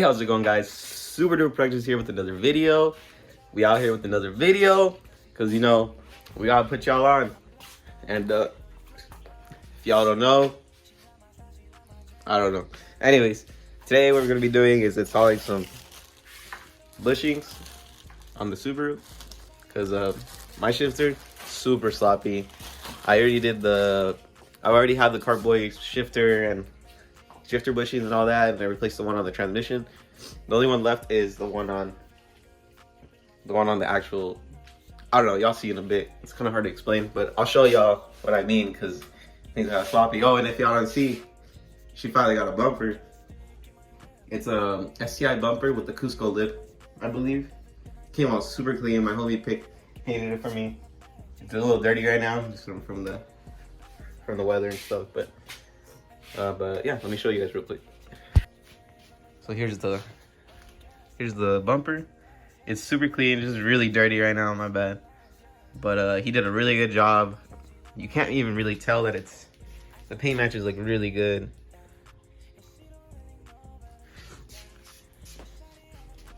Hey, how's it going, guys? SvperDvperAlex here with another video. We out here with another video because, you know, we gotta put y'all on. And if y'all don't know, I don't know. Anyways, today what we're gonna be doing is installing some bushings on the Subaru because my shifter super sloppy. I already have the carboy shifter and shifter bushings and all that, and I replaced the one on the transmission. The only one left is the one on the actual, I don't know, y'all see in a bit. It's kind of hard to explain, but I'll show y'all what I mean because things are sloppy. Oh, and if y'all don't see, she finally got a bumper. It's a STI bumper with the Cusco lip, I believe. Came out super clean. My homie painted it for me. It's a little dirty right now, just from the weather and stuff, but yeah, let me show you guys real quick. So here's the bumper. It's super clean. It's just really dirty right now, my bad. But he did a really good job. You can't even really tell that the paint match is like really good.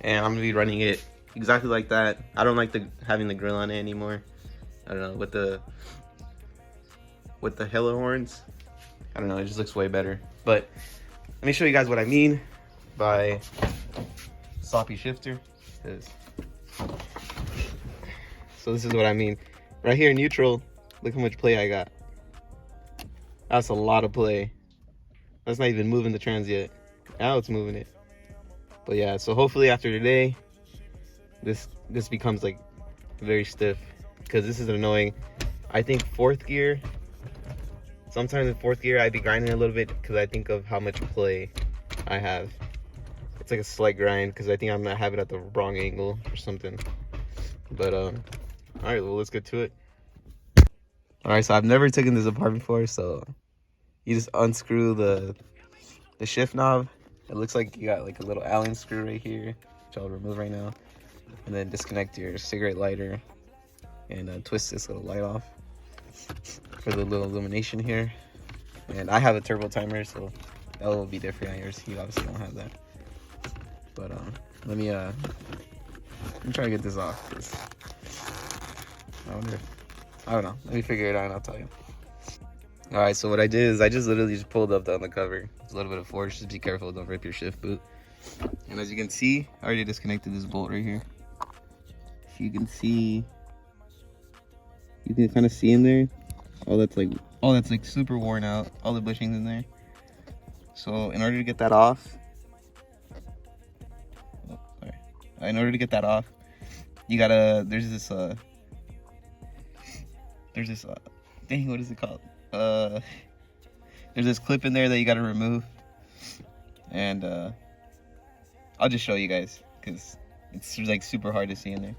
And I'm gonna be running it exactly like that. I don't like having the grill on it anymore. I don't know, with the halo horns, I don't know, it just looks way better. But let me show you guys what I mean by sloppy shifter. So this is what I mean. Right here in neutral, look how much play I got. That's a lot of play. That's not even moving the trans yet. Now it's moving it. But yeah, so hopefully after today, this becomes like very stiff, because this is annoying. I think fourth gear, sometimes in fourth gear I'd be grinding a little bit because I think of how much play I have. It's like a slight grind because I think I'm gonna have it at the wrong angle or something. But all right, well, let's get to it. All right, so I've never taken this apart before, so you just unscrew the shift knob. It looks like you got like a little Allen screw right here, which I'll remove right now, and then disconnect your cigarette lighter and twist this little light off for the little illumination here. And I have a turbo timer, so that will be different on yours. You obviously don't have that. But let me try to get this off. I don't know. Let me figure it out and I'll tell you. All right, so what I did is I just literally just pulled up on the cover. It's a little bit of force. Just be careful, don't rip your shift boot. And as you can see, I already disconnected this bolt right here. If you can see, you can kind of see in there, all that's like super worn out, all the bushings in there. So in order to get that off, you gotta, there's this dang, what is it called? There's this clip in there that you gotta remove, and I'll just show you guys because it's like super hard to see in there.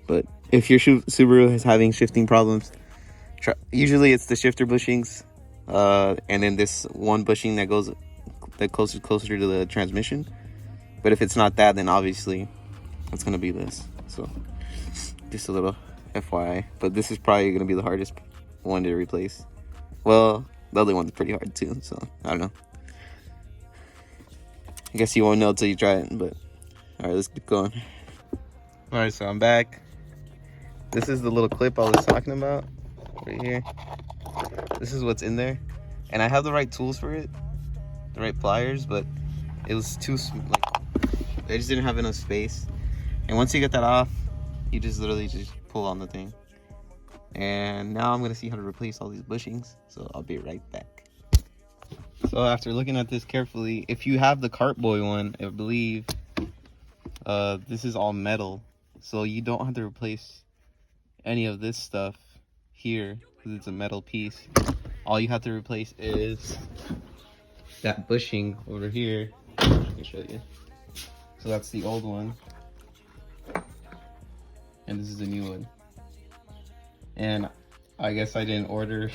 But if your Subaru is having shifting problems, usually it's the shifter bushings, and then this one bushing that goes closer to the transmission. But if it's not that, then obviously it's gonna be this. So just a little FYI. But this is probably gonna be the hardest one to replace. Well, the other one's pretty hard too, so I don't know. I guess you won't know until you try it, but all right, let's keep going. All right, so I'm back. This is the little clip I was talking about right here. This is what's in there, and I have the right tools for it, the right pliers, but it was too like I just didn't have enough space. And once you get that off, you just literally just pull on the thing. And now I'm gonna see how to replace all these bushings, so I'll be right back. So after looking at this carefully, if you have the Cartboy one, I believe this is all metal, so you don't have to replace any of this stuff here because it's a metal piece. All you have to replace is that bushing over here. I can show you. So that's the old one, and this is the new one. And I guess I didn't order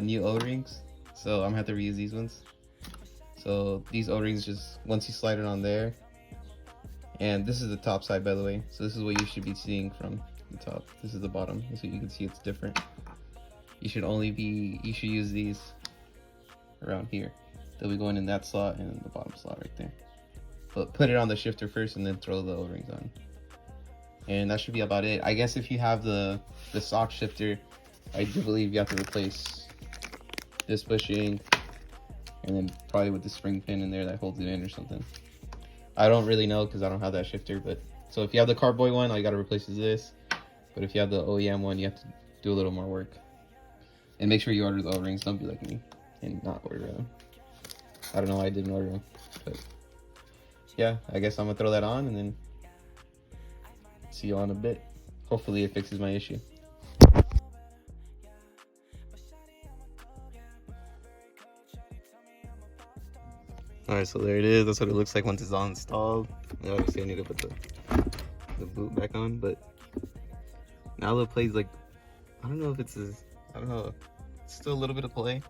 new O-rings, so I'm gonna have to reuse these ones. So these O-rings, just once you slide it on there, and this is the top side, by the way, so this is what you should be seeing from the top. This is the bottom, so you can see it's different. You should use these around here. They'll be going in that slot and the bottom slot right there. But put it on the shifter first and then throw the O-rings on. And that should be about it. I guess if you have the stock shifter, I do believe you have to replace this bushing and then probably with the spring pin in there that holds it in or something. I don't really know because I don't have that shifter, but so if you have the carboy one, all you gotta replace is this. But if you have the OEM one, you have to do a little more work. And make sure you order the O-rings, don't be like me and not order them. I don't know why I didn't order them, but yeah, I guess I'm gonna throw that on and then see you on a bit. Hopefully it fixes my issue. Alright, so there it is. That's what it looks like once it's all installed. And obviously I need to put the boot back on, but now the play's like, I don't know if it's I don't know, it's still a little bit of play,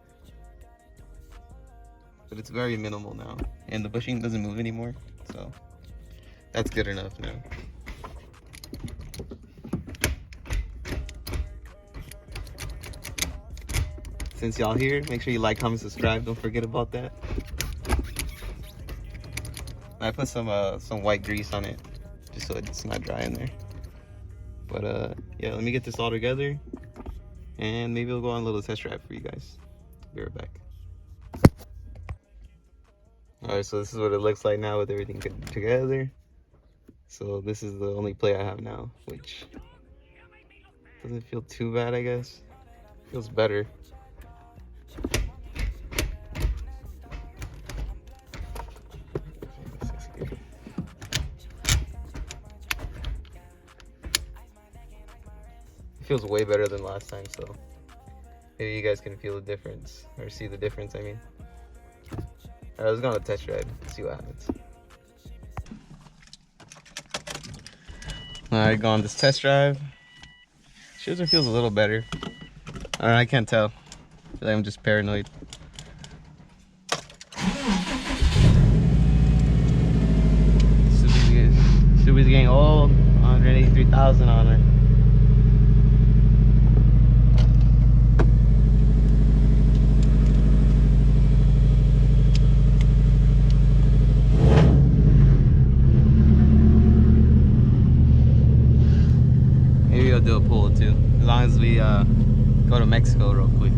but it's very minimal now. And the bushing doesn't move anymore, so that's good enough now. Since y'all here, make sure you like, comment, subscribe. Don't forget about that. I put some white grease on it just so it's not dry in there. But yeah, let me get this all together and maybe we'll go on a little test drive for you guys. Be right back. Alright, so this is what it looks like now with everything together. So this is the only play I have now, which doesn't feel too bad, I guess. Feels better. Feels way better than last time, so maybe you guys can feel the difference or see the difference. I mean, alright, let's go on a test drive, see what happens. Alright, go on this test drive. Shifter feels a little better. I can't tell. I feel like I'm just paranoid. Subaru's getting old. 183,000 on her. Maybe I'll do a pull too, as long as we go to Mexico real quick.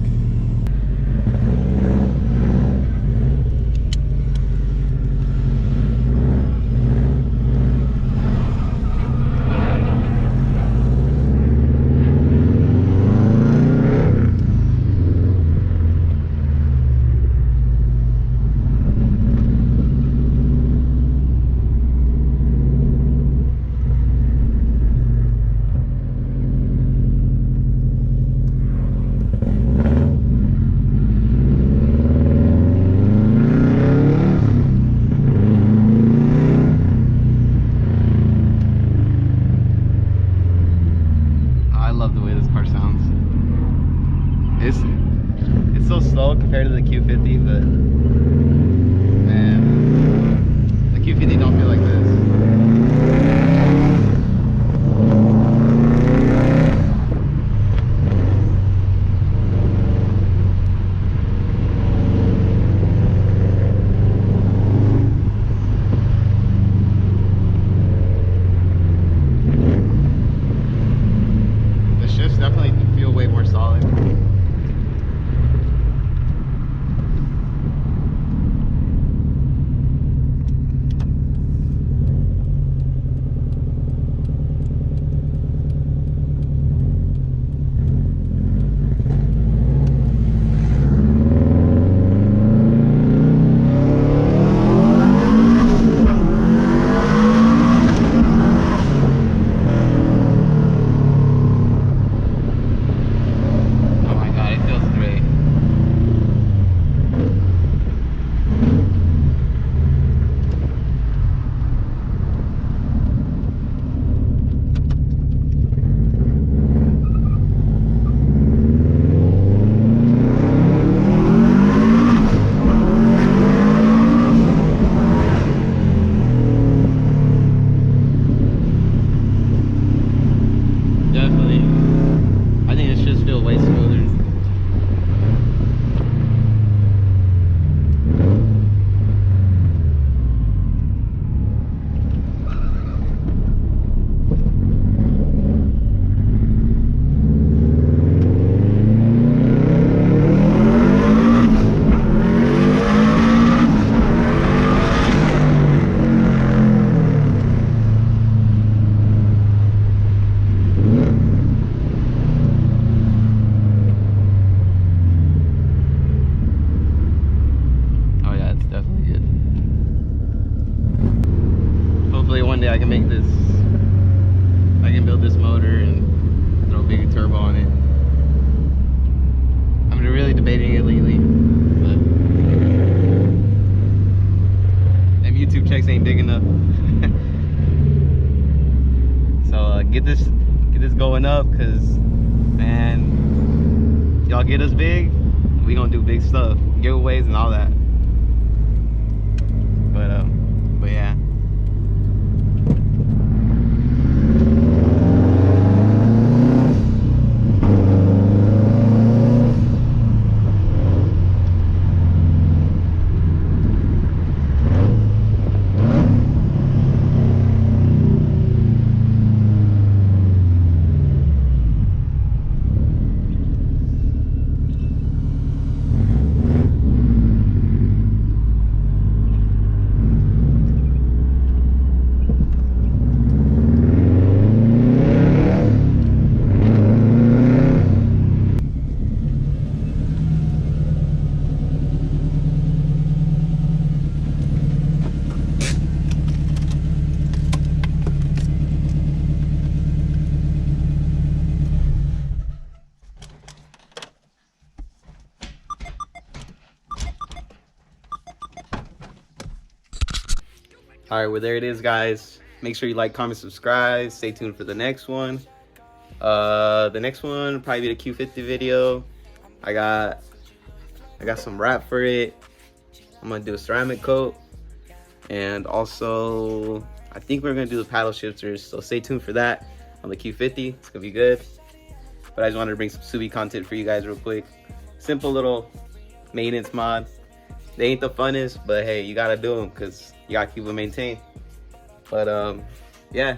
one day I can make this. I can build this motor and throw a bigger turbo on it. I've been really debating it lately, but them YouTube checks ain't big enough. So get this going up, cause man, y'all get us big, we gonna do big stuff, giveaways and all that. But yeah. All right, well, there it is, guys. Make sure you like, comment, subscribe. Stay tuned for the next one. The next one will probably be the Q50 video. I got some wrap for it. I'm gonna do a ceramic coat, and also I think we're gonna do the paddle shifters. So stay tuned for that on the Q50. It's gonna be good. But I just wanted to bring some Subi content for you guys real quick. Simple little maintenance mod. They ain't the funnest, but hey, you gotta do them because you gotta keep them maintained. But yeah,